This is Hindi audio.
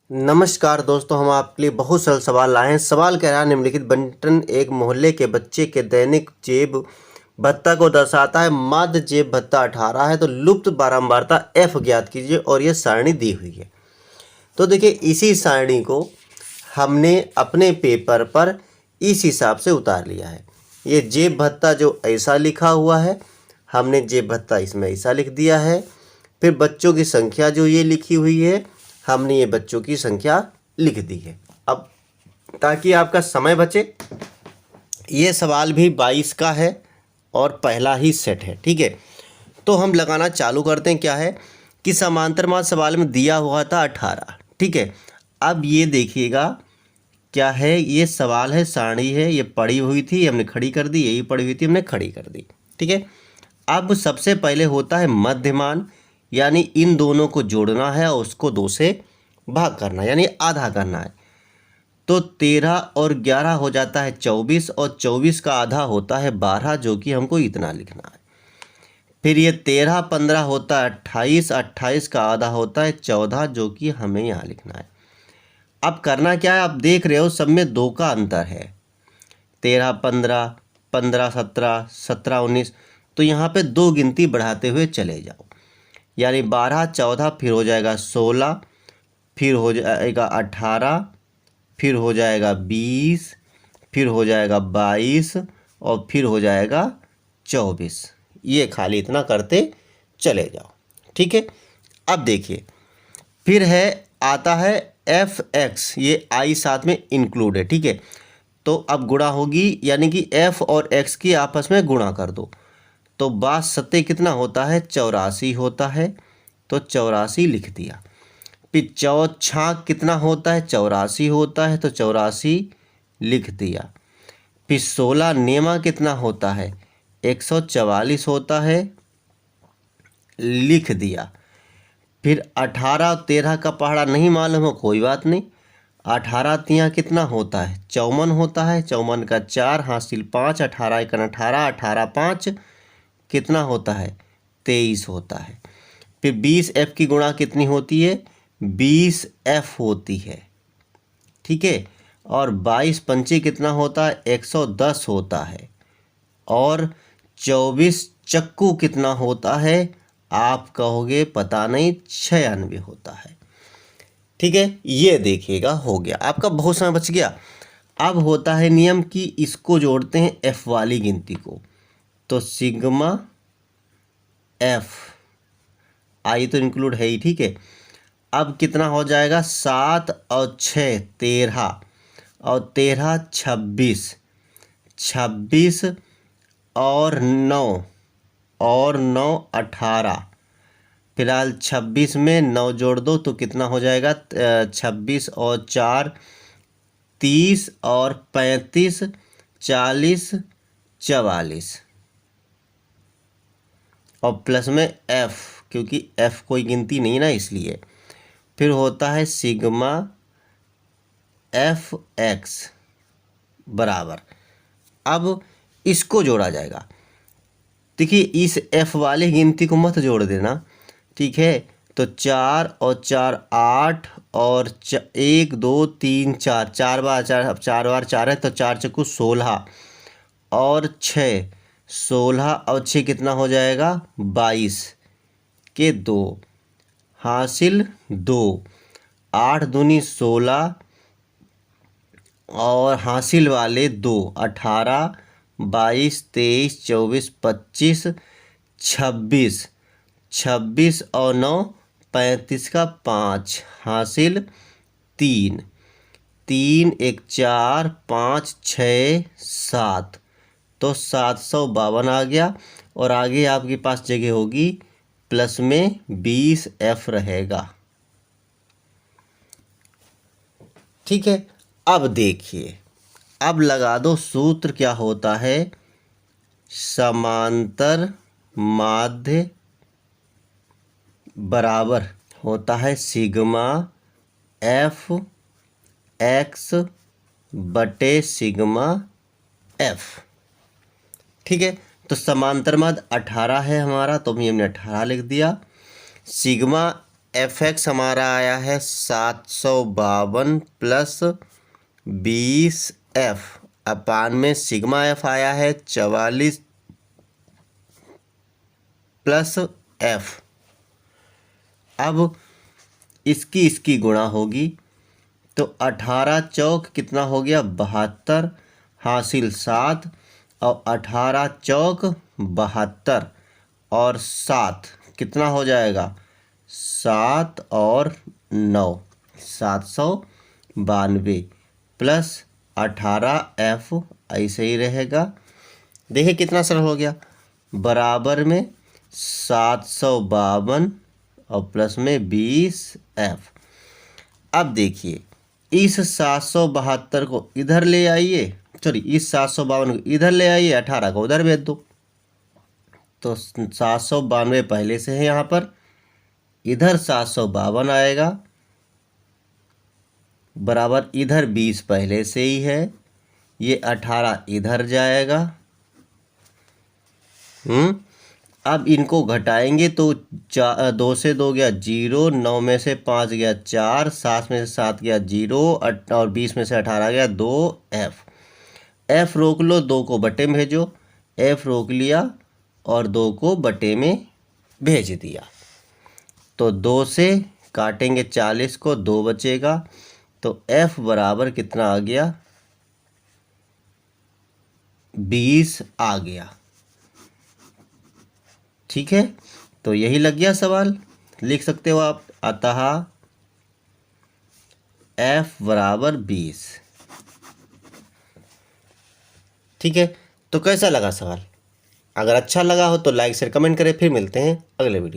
नमस्कार दोस्तों, हम आपके लिए बहुत सरल सवाल लाए हैं। सवाल कह रहा है निम्नलिखित बंटन एक मोहल्ले के बच्चे के दैनिक जेब भत्ता को दर्शाता है। माध्य जेब भत्ता 18 है, तो लुप्त बारंबारता F ज्ञात कीजिए और यह सारणी दी हुई है। तो देखिए, इसी सारणी को हमने अपने पेपर पर इस हिसाब से उतार लिया है। ये जेब भत्ता जो ऐसा लिखा हुआ है, हमने जेब भत्ता इसमें ऐसा लिख दिया है। फिर बच्चों की संख्या जो ये लिखी हुई है, हमने ये बच्चों की संख्या लिख दी है। अब ताकि आपका समय बचे, ये सवाल भी 22 का है और पहला ही सेट है। ठीक है, तो हम लगाना चालू करते हैं। क्या है कि समांतर माध्य सवाल में दिया हुआ था 18। ठीक है, अब ये देखिएगा क्या है, ये सवाल है, सारणी है, ये पड़ी हुई थी हमने खड़ी कर दी, यही पड़ी हुई थी हमने खड़ी कर दी। ठीक है, अब सबसे पहले होता है मध्यमान, यानी इन दोनों को जोड़ना है और उसको 2 से भाग करना है, यानी आधा करना है। तो 13 और 11 हो जाता है 24 और 24 का आधा होता है 12, जो कि हमको इतना लिखना है। फिर ये 13 15 होता है 28, 28 का आधा होता है 14, जो कि हमें यहाँ लिखना है। अब करना क्या है, आप देख रहे हो सब में 2 का अंतर है। 13 15, 15 17, 17 19, तो यहाँ पे 2 गिनती बढ़ाते हुए चले जाओ, यानी 12 14, फिर हो जाएगा 16, फिर हो जाएगा 18, फिर हो जाएगा 20, फिर हो जाएगा 22 और फिर हो जाएगा 24। ये खाली इतना करते चले जाओ। ठीक है, अब देखिए, फिर है आता है Fx, ये आई साथ में इंक्लूड है। ठीक है, तो अब गुणा होगी, यानी कि F और X की आपस में गुणा कर दो, तो 62 कितना होता है, 84 होता है, तो 84 लिख दिया। फिर चौछाक कितना होता है, 84 होता है, तो 84 लिख दिया। फिर 16 नेमा कितना होता है, 144 होता है, लिख दिया। फिर 18 और 13 का पहाड़ा नहीं मालूम हो, कोई बात नहीं। 18 तियाँ कितना होता है, 54 होता है, 54 का 4 हासिल 5, 18 एकन 18, 18 5 कितना होता है, 23 होता है। फिर 20 F की गुणा कितनी होती है, 20 F होती है। ठीक है, और 22 पंचे कितना होता है, 110 होता है। और 24 चक्कू कितना होता है, आप कहोगे पता नहीं, 96 होता है। ठीक है, ये देखिएगा हो गया, आपका बहुत समय बच गया। अब होता है नियम कि इसको जोड़ते हैं F वाली गिनती को, तो सिग्मा F, आई तो इंक्लूड है ही। ठीक है, अब कितना हो जाएगा, 7 और 6 13, और 13 26, 26 और 9, और 9 18। फिलहाल 26 में 9 जोड़ दो तो कितना हो जाएगा, 26 और 4 30, और 35 40 44, और प्लस में F, क्योंकि F कोई गिनती नहीं ना, इसलिए। फिर होता है सिग्मा Fx बराबर, अब इसको जोड़ा जाएगा। देखिए, इस F वाली गिनती को मत जोड़ देना। ठीक है, तो 4 और 4 8, और 1 2 3 4, 4 बार 4, अब 4 बार 4 है, तो 4 चक्कू 16, और 6 16 और 6 कितना हो जाएगा, 22 के 2 हासिल 2, 8 दूनी 16, और हासिल वाले 2 18 22 23 24 25 26, 26 और 9 35 का 5 हासिल 3, 3 1 4 5 6 7, तो 752 आ गया। और आगे आपके पास जगह होगी, प्लस में 20 F रहेगा। ठीक है, अब देखिए, अब लगा दो सूत्र, क्या होता है, समांतर माध्य बराबर होता है सिग्मा F X बटे सिग्मा F। ठीक है, तो समांतर माध्य 18 है हमारा, तो हमने 18 लिख दिया। सिग्मा एफ एक्स हमारा आया है 752 प्लस 20 एफ अपान में सिग्मा एफ आया है 44 प्लस एफ। अब इसकी गुणा होगी तो 18 चौक कितना हो गया 72, हासिल 7 और 18 चौक 72 और 7 कितना हो जाएगा 7 और 9 792 प्लस 18 एफ ऐसे ही रहेगा। देखिए कितना सरल हो गया, बराबर में 752 और प्लस में 20 एफ। अब देखिए इस 772 को इधर ले आइए, सॉरी इस 752 को इधर ले आइए, 18 को उधर भेज दो। तो 792 पहले से है यहाँ पर, इधर 752 आएगा, बराबर इधर 20 पहले से ही है, ये 18 इधर जाएगा। अब इनको घटाएंगे तो 2 से 2 गया 0, 9 में से 5 गया 4, 7 में से 7 गया 0 और 20 में से 18 गया 2 एफ रोक लो, 2 को बटे में भेजो, एफ रोक लिया और 2 को बटे में भेज दिया। तो 2 से काटेंगे 40 को, 2 बचेगा, तो एफ बराबर कितना आ गया 20 आ गया। ठीक है, तो यही लग गया सवाल। लिख सकते हो आप, अतः एफ बराबर 20। ठीक है, तो कैसा लगा सवाल? अगर अच्छा लगा हो तो लाइक शेयर कमेंट करें। फिर मिलते हैं अगले वीडियो।